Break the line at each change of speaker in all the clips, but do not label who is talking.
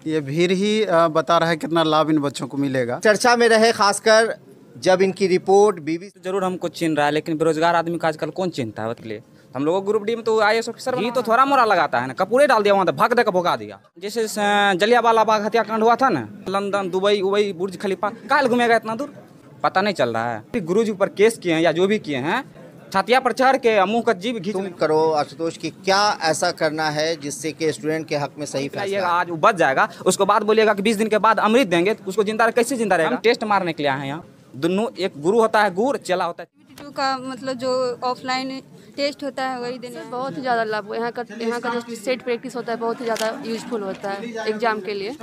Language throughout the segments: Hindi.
ये भीड़ ही बता रहा है कितना लाभ इन बच्चों को मिलेगा।
चर्चा में रहे खासकर जब इनकी रिपोर्ट बीबीसी
जरूर हमको चिन्ह रहा है, लेकिन बेरोजगार आदमी को आजकल कौन चिन्हता है बतलिए। हम लोगों ग्रुप डी में तो IAS ऑफिसर ही तो थोड़ा मोरा लगाता है ना, कपूरे डाल दिया वहाँ भाग दे का भगा दिया। जैसे जलियांवाला बाग हत्याकांड हुआ था ना, लंदन दुबई उबई बुर्ज खलीफा, काल घूमेगा इतना दूर, पता नहीं चल रहा है। गुरु जी ऊपर केस किए हैं या जो भी किए हैं, छातिया पर चढ़ के मुंह का जीभ घींच
तुम करो आशुतोष की क्या ऐसा करना है जिससे कि स्टूडेंट के हक में सही फैसला।
आज वो बच जाएगा, उसको बाद बोलिएगा कि 20 दिन के बाद अमृत देंगे, तो उसको जिंदा कैसे जिंदा रहेगा। हम टेस्ट मारने के लिए आए हैं यहाँ। दोनों एक गुरु होता है गुर, चेला होता है।
CBT2 का मतलब जो ऑफलाइन टेस्ट होता है वही देने
बहुत ही ज़्यादा लाभ हुआ। यहाँ का जो सेट प्रैक्टिस होता है बहुत ही ज़्यादा यूजफुल होता है एग्जाम के लिए।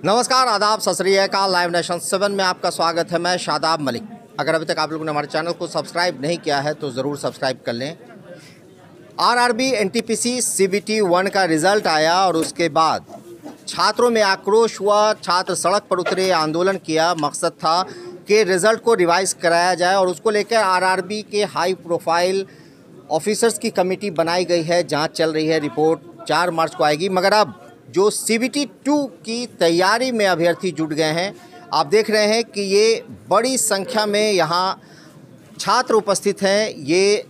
नमस्कार, आदाब, सत श्री अकाल। लाइव नेशन 7 में आपका स्वागत है। मैं शादाब मलिक। अगर अभी तक आप लोगों ने हमारे चैनल को सब्सक्राइब नहीं किया है तो ज़रूर सब्सक्राइब कर लें। RRB NTPC CBT 1 का रिज़ल्ट आया और उसके बाद छात्रों में आक्रोश हुआ, छात्र सड़क पर उतरे, आंदोलन किया। मकसद था कि रिज़ल्ट को रिवाइज़ कराया जाए और उसको लेकर RRB के हाई प्रोफाइल ऑफिसर्स की कमेटी बनाई गई है। जांच चल रही है, रिपोर्ट 4 मार्च को आएगी। मगर अब जो CBT 2 की तैयारी में अभ्यर्थी जुट गए हैं, आप देख रहे हैं कि ये बड़ी संख्या में यहाँ छात्र उपस्थित हैं। ये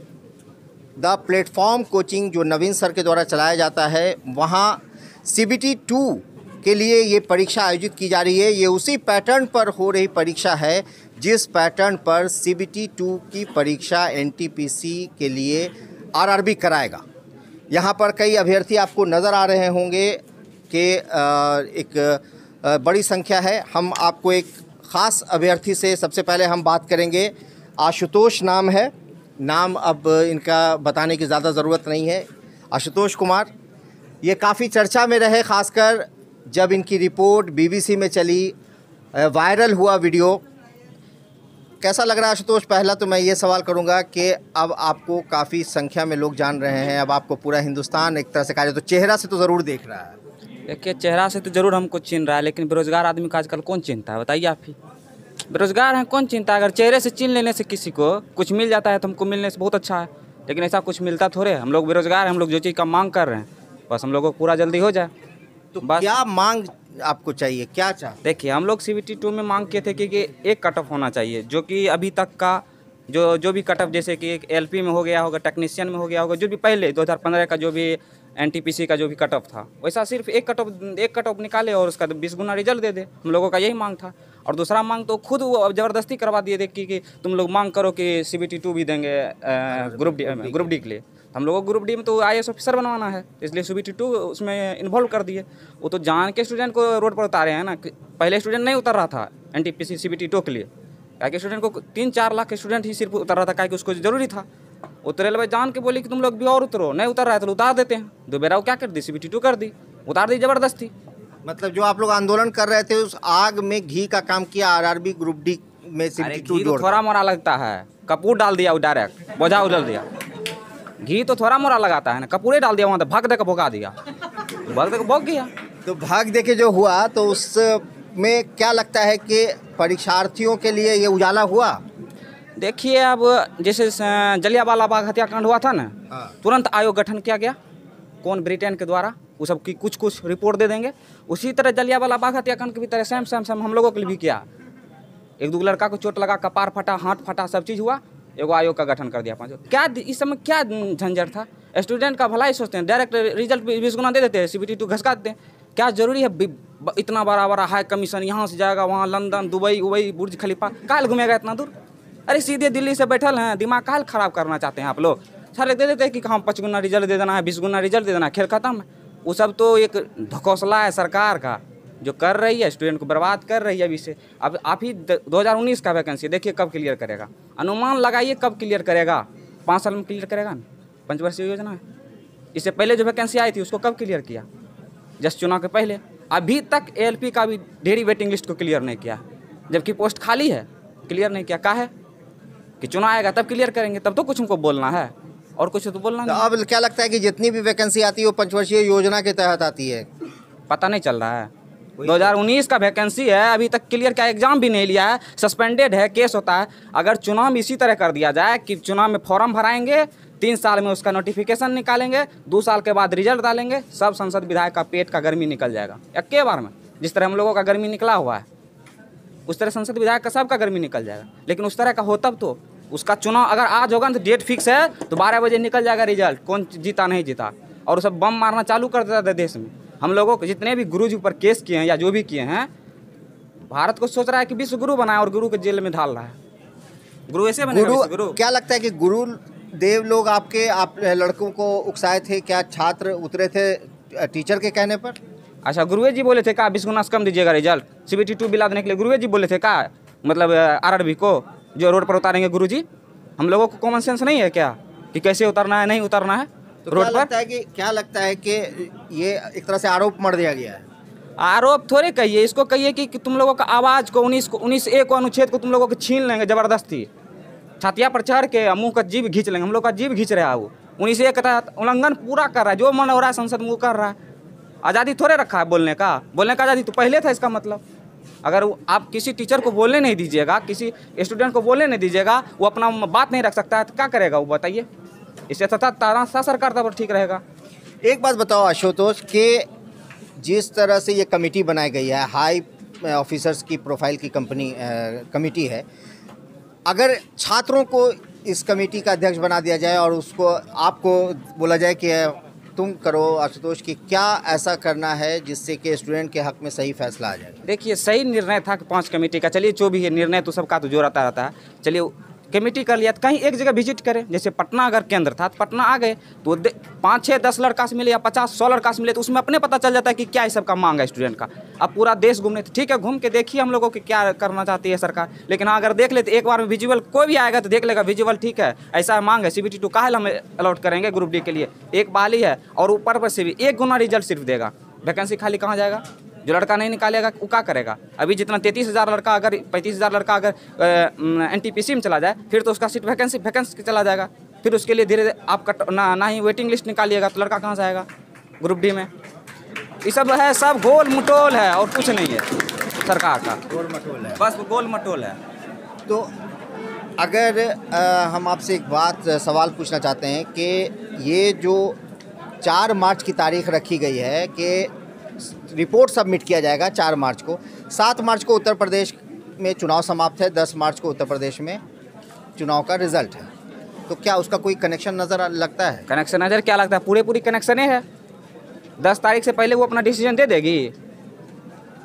द प्लेटफॉर्म कोचिंग जो नवीन सर के द्वारा चलाया जाता है, वहाँ CBT 2 के लिए ये परीक्षा आयोजित की जा रही है। ये उसी पैटर्न पर हो रही परीक्षा है जिस पैटर्न पर CBT 2 की परीक्षा NTPC के लिए RRB कराएगा। यहाँ पर कई अभ्यर्थी आपको नज़र आ रहे होंगे कि एक बड़ी संख्या है। हम आपको एक ख़ास अभ्यर्थी से सबसे पहले हम बात करेंगे। आशुतोष नाम है, नाम अब इनका बताने की ज़्यादा ज़रूरत नहीं है। आशुतोष कुमार, ये काफ़ी चर्चा में रहे, ख़ासकर जब इनकी रिपोर्ट BBC में चली, वायरल हुआ वीडियो। कैसा लग रहा है आशुतोष? पहला तो मैं ये सवाल करूंगा कि अब आपको काफ़ी संख्या में लोग जान रहे हैं, अब आपको पूरा हिंदुस्तान एक तरह से कार्य, तो चेहरा से तो ज़रूर देख रहा है।
देखिए, चेहरा से तो जरूर हमको चिन्ह रहा है, लेकिन बेरोजगार आदमी को आजकल कौन चिन्हता है बताइए आप ही। बेरोजगार हैं, कौन चिन्हता है? अगर चेहरे से चिन्ह लेने से किसी को कुछ मिल जाता है तो हमको मिलने से बहुत अच्छा है, लेकिन ऐसा कुछ मिलता थोड़े। हम लोग बेरोजगार हैं, हम लोग जो चीज़ का मांग कर रहे हैं बस हम लोगों को पूरा जल्दी हो जाए।
तो बस क्या मांग आपको चाहिए, क्या चाहते?
देखिए, हम लोग CBT 2 में मांग किए थे कि एक कट ऑफ होना चाहिए, जो कि अभी तक का जो भी कट ऑफ, जैसे कि एक LP में हो गया होगा, टेक्नीशियन में हो गया होगा, जो भी पहले 2015 का जो भी NTPC का जो भी कट ऑफ था, वैसा सिर्फ एक कट ऑफ निकाले और उसका 20 गुना रिजल्ट दे दे। हम लोगों का यही मांग था। और दूसरा मांग तो खुद वो अब ज़बरदस्ती करवा दिए थे कि तुम लोग मांग करो कि CBT 2 भी देंगे ग्रुप डी के लिए। हम लोगों को ग्रुप डी में तो IAS ऑफिसर बनवाना है, इसलिए CBT 2 उसमें इन्वॉल्व कर दिए। वो तो जान के स्टूडेंट को रोड पर उतारे हैं ना। पहले स्टूडेंट नहीं उतर रहा था NTPC CBT 2 के लिए, क्या कि स्टूडेंट को 3-4 लाख स्टूडेंट ही सिर्फ उतर रहा था, क्या कि उसको ज़रूरी था। उतरे भाई जान के बोली कि तुम लोग भी और उतरो, नहीं उतर रहा है तो उतार देते हैं। दोबारा वो क्या कर दी, CBT 2 कर दी, उतार दी ज़बरदस्ती।
मतलब जो आप लोग आंदोलन कर रहे थे उस आग में घी का काम किया RRB ग्रुप डी में CBT 2 जोड़।
थोड़ा मोरा लगता है, कपूर डाल दिया, वो डायरेक्ट बोझा उड़ल दिया। घी तो थोड़ा मोरा लगाता है ना, कपूरे डाल दिया वहाँ, भाग दे का भगा दिया, भाग दे का भोग गया।
तो भाग दे के जो हुआ तो उसमें क्या लगता है कि परीक्षार्थियों के लिए ये उजाला हुआ?
देखिए, अब जैसे जलियांवाला बाग हत्याकांड हुआ था ना, तुरंत आयोग गठन किया गया, कौन, ब्रिटेन के द्वारा। वो सब की कुछ रिपोर्ट दे देंगे। उसी तरह जलियांवाला बाग हत्याकांड की भी तरह सेम हम लोगों के लिए भी किया। 1-2 लड़का को चोट लगा, कपार फटा, हाथ फटा, सब चीज़ हुआ, एगो आयोग का गठन कर दिया 5। क्या इस समय क्या झंझट था? स्टूडेंट का भलाई सोचते हैं, डायरेक्ट रिजल्ट 20 गुना दे देते हैं, CBT 2 घसका देते हैं। क्या जरूरी है इतना बड़ा हाई कमीशन, यहाँ से जाएगा वहाँ लंदन दुबई उबई बुर्ज खलीफा, काल घूमेगा इतना दूर? अरे सीधे दिल्ली से बैठल हैं, दिमाग काल खराब करना चाहते हैं आप लोग। सारे दे देते हैं कि हाँ 5 गुना रिजल्ट दे देना है, 20 गुना रिजल्ट दे देना है, खेल खत्म। वो सब तो एक धकौसला है सरकार का, जो कर रही है, स्टूडेंट को बर्बाद कर रही है अभी से। अब आप ही 2019 का वैकेंसी देखिए कब क्लियर करेगा, अनुमान लगाइए कब क्लियर करेगा। 5 साल में क्लियर करेगा ना, 5 वर्षीय योजना है। इससे पहले जो वैकेंसी आई थी उसको कब क्लियर किया? जस्ट चुनाव के पहले। अभी तक LP का भी ढेरी वेटिंग लिस्ट को क्लियर नहीं किया, जबकि पोस्ट खाली है, क्लियर नहीं किया। क्या है कि चुनाव आएगा तब क्लियर करेंगे, तब तो कुछ हमको बोलना है, और कुछ तो बोलना नहीं।
अब क्या लगता है कि जितनी भी वैकेंसी आती है वो 5 वर्षीय योजना के तहत आती है?
पता नहीं चल रहा है। 2019 का वैकेंसी है, अभी तक क्लियर का एग्जाम भी नहीं लिया है, सस्पेंडेड है, केस होता है। अगर चुनाव में इसी तरह कर दिया जाए कि चुनाव में फॉर्म भराएंगे, 3 साल में उसका नोटिफिकेशन निकालेंगे, 2 साल के बाद रिजल्ट डालेंगे, सब संसद विधायक का पेट का गर्मी निकल जाएगा एक बार में। जिस तरह हम लोगों का गर्मी निकला हुआ है उस तरह संसद विधायक का सबका गर्मी निकल जाएगा। लेकिन उस तरह का हो तब तो उसका चुनाव अगर आज होगा तो डेट फिक्स है तो 12 बजे निकल जाएगा रिजल्ट, कौन जीता नहीं जीता, और सब बम मारना चालू कर देता था देश में। हम लोगों को जितने भी गुरु जी ऊपर केस किए हैं या जो भी किए हैं, भारत को सोच रहा है कि विश्व गुरु बनाए और गुरु को जेल में ढाल रहा है। गुरु ऐसे बनेगा विश्व गुरु?
क्या लगता है कि गुरु देव लोग आप लड़कों को उकसाए थे क्या? छात्र उतरे थे टीचर के कहने पर?
अच्छा, गुरुए जी बोले थे क्या 20 गुना से कम दीजिएगा रिजल्ट? CBT 2 बिला देने के लिए गुरुए जी बोले थे क्या? मतलब RRB को जो रोड पर उतारेंगे गुरु जी? हम लोगों को कॉमन सेंस नहीं है क्या कि कैसे उतरना है नहीं उतरना है
तो
रोड पर?
क्या लगता है कि ये एक तरह से आरोप मर दिया गया है?
आरोप थोड़े कहिए, इसको कहिए कि तुम लोगों का आवाज़ को 19A को अनुच्छेद को तुम लोगों को छीन लेंगे ज़बरदस्ती, छातिया पर चढ़ के मुंह का जीभ खींच लेंगे। हम लोग का जीभ खींच रहा है वो 19A के तहत उल्लंघन पूरा कर रहा है, जो मन हो रहा है संसद में वो कर रहा है। आज़ादी थोड़े रखा है बोलने का आज़ादी तो पहले था। इसका मतलब अगर आप किसी टीचर को बोलने नहीं दीजिएगा, किसी स्टूडेंट को बोलने नहीं दीजिएगा, वो अपना बात नहीं रख सकता है तो क्या करेगा वो बताइए? इससे तानाशाह सरकार तब ठीक रहेगा।
एक बात बताओ आशुतोष कि जिस तरह से ये कमेटी बनाई गई है, हाई ऑफिसर्स की प्रोफाइल की कमेटी है, अगर छात्रों को इस कमेटी का अध्यक्ष बना दिया जाए और उसको आपको बोला जाए कि तुम करो आशुतोष की, क्या ऐसा करना है जिससे कि स्टूडेंट के हक में सही फैसला आ जाए?
देखिए, सही निर्णय था कि 5 कमेटी का, चलिए जो भी है निर्णय तो सबका तो जो रहता है, चलिए कमेटी कर लिया तो कहीं एक जगह विजिट करें। जैसे पटना अगर केंद्र था तो पटना आ गए तो 5, 6, 10 लड़का से मिले या 50, 100 लड़का से मिले तो उसमें अपने पता चल जाता है कि क्या इस सब का मांग है स्टूडेंट का। अब पूरा देश घूमने तो ठीक है, घूम के देखिए हम लोगों की क्या करना चाहती है सरकार। लेकिन हाँ, अगर देख लेते एक बार में विजुअल, कोई भी आएगा तो देख लेगा विजुअल ठीक है, ऐसा मांग है CBT 2 काहे हम अलॉट करेंगे ग्रुप D के लिए, एक बहाली है और ऊपर पर से भी 1 गुना रिजल्ट सिर्फ देगा, वैकेंसी खाली कहाँ जाएगा? जो लड़का नहीं निकालेगा वो क्या करेगा? अभी जितना 33,000 लड़का अगर 35,000 लड़का अगर NTPC में चला जाए फिर तो उसका सीट वैकेंसी चला जाएगा। फिर उसके लिए धीरे धीरे आप ना ही वेटिंग लिस्ट निकालिएगा तो लड़का कहाँ से आएगा ग्रुप D में? ये सब है, सब गोल मटोल है और कुछ नहीं है सरकार का,
गोल मटोल है,
बस गोल मटोल है।
तो अगर हम आपसे एक सवाल पूछना चाहते हैं कि ये जो 4 मार्च की तारीख रखी गई है कि रिपोर्ट सबमिट किया जाएगा 4 मार्च को, 7 मार्च को उत्तर प्रदेश में चुनाव समाप्त है, 10 मार्च को उत्तर प्रदेश में चुनाव का रिजल्ट है, तो क्या उसका कोई कनेक्शन नज़र लगता है?
कनेक्शन नज़र क्या लगता है? पूरी कनेक्शन है। 10 तारीख से पहले वो अपना डिसीजन दे देगी,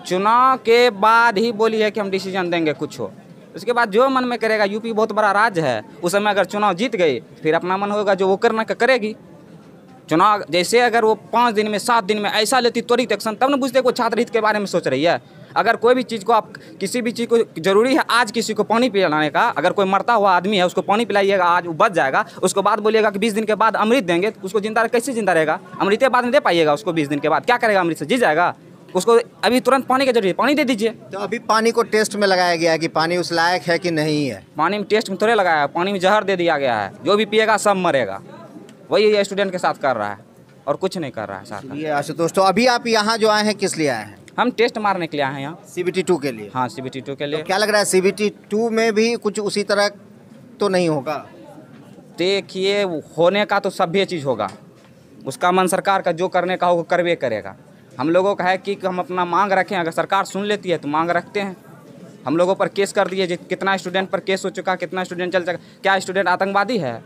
चुनाव के बाद ही बोली है कि हम डिसीजन देंगे कुछ हो, उसके बाद जो मन में करेगा। यूपी बहुत बड़ा राज्य है, उस समय अगर चुनाव जीत गई फिर अपना मन होगा जो वो करना करेगी। चुनाव जैसे अगर वो 5 दिन में 7 दिन में ऐसा लेती त्वरित एक्शन, तब न पूछते कोई छात्र हित के बारे में सोच रही है। अगर कोई भी चीज़ को आप किसी भी चीज़ को जरूरी है आज किसी को पानी पिलाने का, अगर कोई मरता हुआ आदमी है उसको पानी पिलाइएगा, आज वो बच जाएगा, उसको बाद बोलिएगा कि 20 दिन के बाद अमृत देंगे, तो उसको कैसे जिंदा रहेगा? अमृत बाद में दे पाइएगा उसको 20 दिन के बाद? क्या करेगा? अमृत से जी जाएगा? उसको अभी तुरंत पानी की जरूरत है, पानी दे दीजिए।
तो अभी पानी को टेस्ट में लगाया गया है कि पानी उस लायक है कि नहीं है?
पानी में टेस्ट में थोड़े लगाया है, पानी में जहर दे दिया गया है, जो भी पिएगा सब मरेगा। वही ये स्टूडेंट के साथ कर रहा है और कुछ नहीं कर रहा है साथ।
ये आशुतोष, तो अभी आप यहाँ जो आए हैं किस लिए आए हैं?
हम टेस्ट मारने के लिए आए हैं यहाँ,
CBT 2 के लिए।
हाँ CBT 2 के लिए।
तो क्या लग रहा है CBT 2 में भी कुछ उसी तरह तो नहीं होगा?
देखिए, होने का तो सभी चीज़ होगा, उसका मन सरकार का जो करने का होगा करवे करेगा। हम लोगों का है कि हम अपना मांग रखें, अगर सरकार सुन लेती है तो मांग रखते हैं। हम लोगों पर केस कर दिए, कितना स्टूडेंट पर केस हो चुका, कितना स्टूडेंट चल चुका। क्या स्टूडेंट आतंकवादी है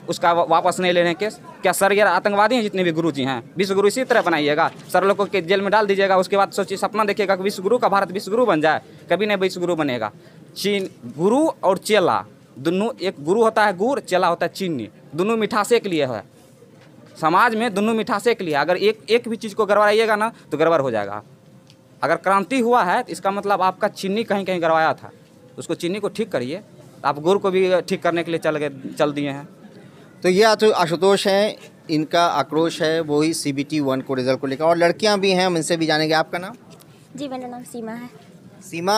उसका वापस नहीं ले रहे केस? क्या सर यार आतंकवादी हैं जितने भी गुरु जी हैं? विश्व गुरु इसी तरह बनाइएगा, सर लोग को जेल में डाल दीजिएगा, उसके बाद सोचिए सपना देखिएगा कि विश्व गुरु का भारत विश्व गुरु बन जाए, कभी नहीं विश्व गुरु बनेगा। चीन गुरु और चेला दोनों, एक गुरु होता है गुड़, चेला होता है चीनी, दोनों मिठासे के लिए है। समाज में दोनों मिठासे के लिए, अगर एक भी चीज़ को गड़बड़ाइएगा ना तो गड़बड़ हो जाएगा। अगर क्रांति हुआ है तो इसका मतलब आपका चीनी कहीं कहीं गड़वाया था, उसको चीनी को ठीक करिए। आप गुड़ को भी ठीक करने के लिए चल दिए हैं।
तो ये आशुतोष हैं, इनका आक्रोश है वही CBT 1 को रिजल्ट को लेकर। और लड़कियां भी हैं, हम इनसे भी जानेंगे। आपका नाम?
जी, मेरा नाम सीमा है।
सीमा,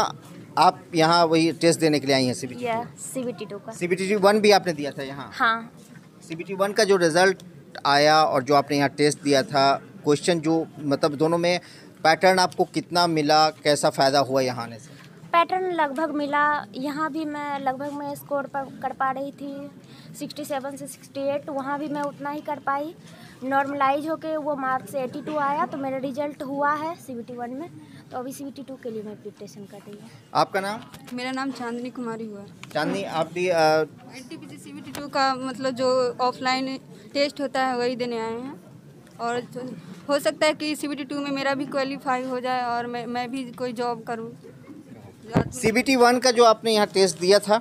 आप यहाँ वही टेस्ट देने के लिए आई हैं
CBT 2 का?
CBT 1 भी आपने दिया था यहाँ?
हाँ।
CBT 1 का जो रिज़ल्ट आया और जो आपने यहाँ टेस्ट दिया था, क्वेश्चन जो मतलब दोनों में पैटर्न आपको कितना मिला, कैसा फ़ायदा हुआ यहाँ आने से?
पैटर्न लगभग मिला। यहाँ भी मैं लगभग मैं स्कोर पर कर पा रही थी 67 से 68, वहाँ भी मैं उतना ही कर पाई। नॉर्मलाइज होके वो मार्क्स 82 आया, तो मेरा रिजल्ट हुआ है CBT 1 में। तो अभी CBT 2 के लिए मैं प्रिपरेशन कर रही हूँ।
आपका नाम?
मेरा नाम चांदनी कुमारी हुआ।
चांदनी, आप भी
NTPC CBT 2 का मतलब जो ऑफलाइन टेस्ट होता है वही देने आए हैं, और हो सकता है कि CBT 2 में मेरा भी क्वालिफाई हो जाए और मैं भी कोई जॉब करूँ।
CBT 1 का जो आपने यहाँ टेस्ट दिया था,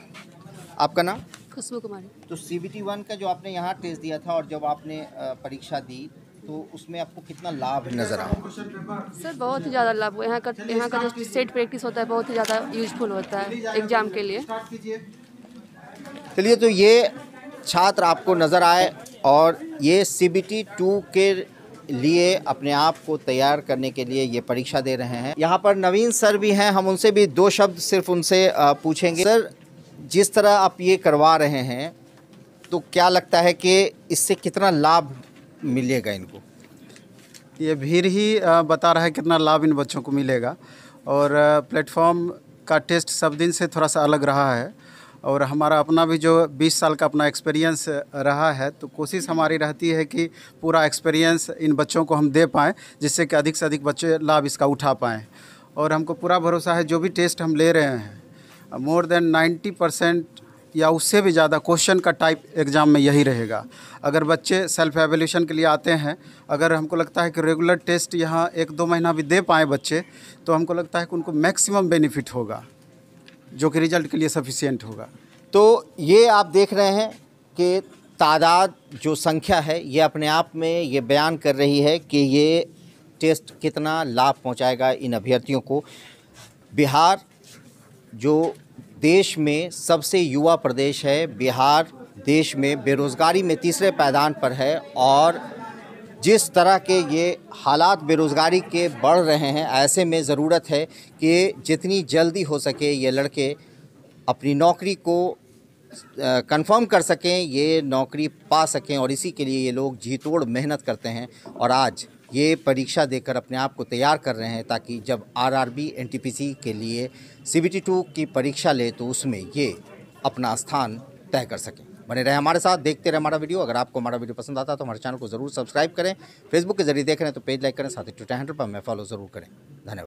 आपका नाम?
खुशबू कुमारी।
तो CBT 1 का जो आपने यहाँ टेस्ट दिया था और जब आपने परीक्षा दी तो उसमें आपको कितना लाभ नज़र आया?
सर बहुत ही ज़्यादा लाभ। यहाँ का जो सेट प्रैक्टिस होता है बहुत ही ज़्यादा यूजफुल होता है एग्ज़ाम के लिए।
चलिए, तो ये छात्र आपको नज़र आए और ये CBT 2 के लिए अपने आप को तैयार करने के लिए ये परीक्षा दे रहे हैं। यहाँ पर नवीन सर भी हैं, हम उनसे भी 2 शब्द सिर्फ उनसे पूछेंगे। सर, जिस तरह आप ये करवा रहे हैं तो क्या लगता है कि इससे कितना लाभ मिलेगा इनको?
ये भीड़ ही बता रहा है कितना लाभ इन बच्चों को मिलेगा। और प्लेटफॉर्म का टेस्ट सब दिन से थोड़ा सा अलग रहा है, और हमारा अपना भी जो 20 साल का अपना एक्सपीरियंस रहा है, तो कोशिश हमारी रहती है कि पूरा एक्सपीरियंस इन बच्चों को हम दे पाएँ, जिससे कि अधिक से अधिक बच्चे लाभ इसका उठा पाएँ। और हमको पूरा भरोसा है जो भी टेस्ट हम ले रहे हैं, मोर देन 90% या उससे भी ज़्यादा क्वेश्चन का टाइप एग्ज़ाम में यही रहेगा। अगर बच्चे सेल्फ एवोल्यूशन के लिए आते हैं, अगर हमको लगता है कि रेगुलर टेस्ट यहाँ 1-2 महीना भी दे पाएँ बच्चे, तो हमको लगता है कि उनको मैक्सिमम बेनिफिट होगा, जो कि रिजल्ट के लिए सफिशिएंट होगा।
तो ये आप देख रहे हैं कि तादाद जो संख्या है ये अपने आप में ये बयान कर रही है कि ये टेस्ट कितना लाभ पहुंचाएगा इन अभ्यर्थियों को। बिहार जो देश में सबसे युवा प्रदेश है, बिहार देश में बेरोज़गारी में तीसरे पायदान पर है, और जिस तरह के ये हालात बेरोज़गारी के बढ़ रहे हैं, ऐसे में ज़रूरत है कि जितनी जल्दी हो सके ये लड़के अपनी नौकरी को कंफर्म कर सकें, ये नौकरी पा सकें, और इसी के लिए ये लोग जी तोड़ मेहनत करते हैं और आज ये परीक्षा देकर अपने आप को तैयार कर रहे हैं, ताकि जब RRB NTPC के लिए CBT 2 की परीक्षा ले तो उसमें ये अपना स्थान तय कर सकें। बने रहे हमारे साथ, देखते रहे हमारा वीडियो। अगर आपको हमारा वीडियो पसंद आता है तो हमारे चैनल को ज़रूर सब्सक्राइब करें। फेसबुक के जरिए देख रहे हैं तो पेज लाइक करें, साथ ही ट्विटर हैंडल पर हमें फॉलो ज़रूर करें। धन्यवाद।